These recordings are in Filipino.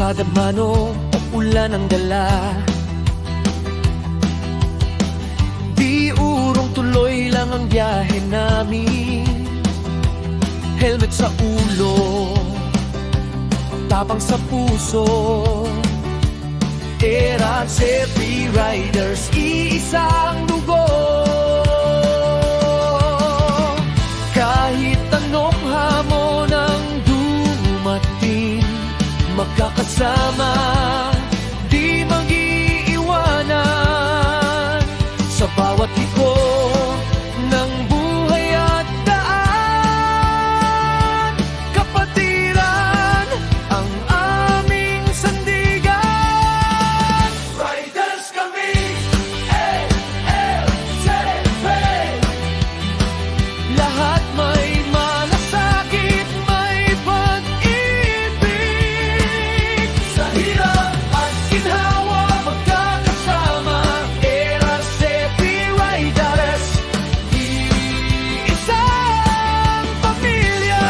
Kada mano o ulan ang dala, di urong tuloy lang ang biyahe namin. Helmet sa ulo, tapang sa puso, Era Safety Riders, iisang dugo. Kahit anong hamon ang dumating, magkakasama, di mag-iiwanan. Sa bawat liko ng buhay at daan, kapatiran ang aming sandigan. Riders kami, LLCP. Lahat may malasakit, may pag-ibig. Sa hirap at ginhawa, magkakasama. Era Safety Riders, iisang pamilya.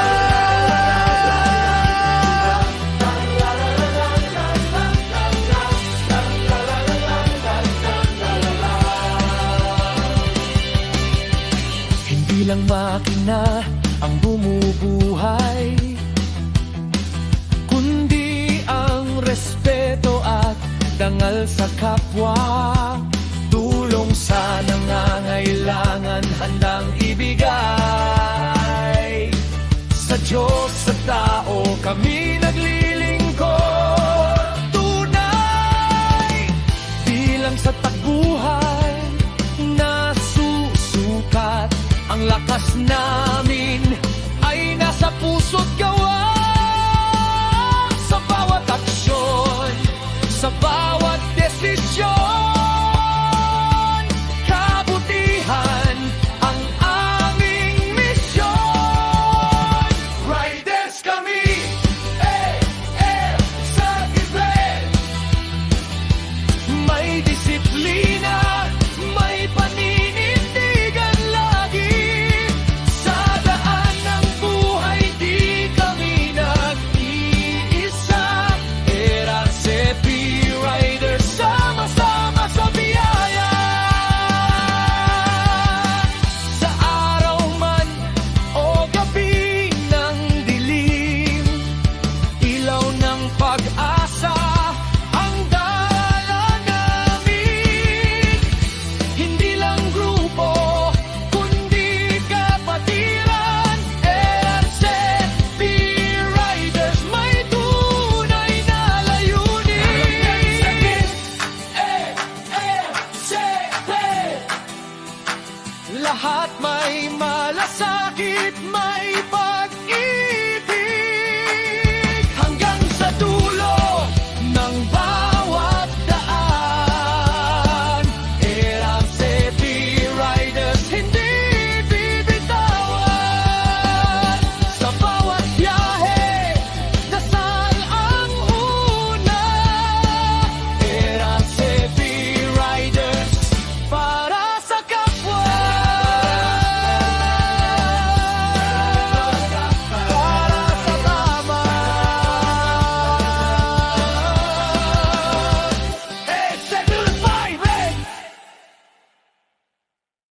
Hindi lang makina ang bumubuhay, kundi ang respeto at dangal sa kapwa. Tulong sa nangangailangan, handang ibigay. Sa Diyos, sa tao, kami naglilingkod. Tunay, di lang sa takbuhan nasusukat. Ang lakas namin ay nasa puso't gawa. Sa bawat aksyon, sa bawat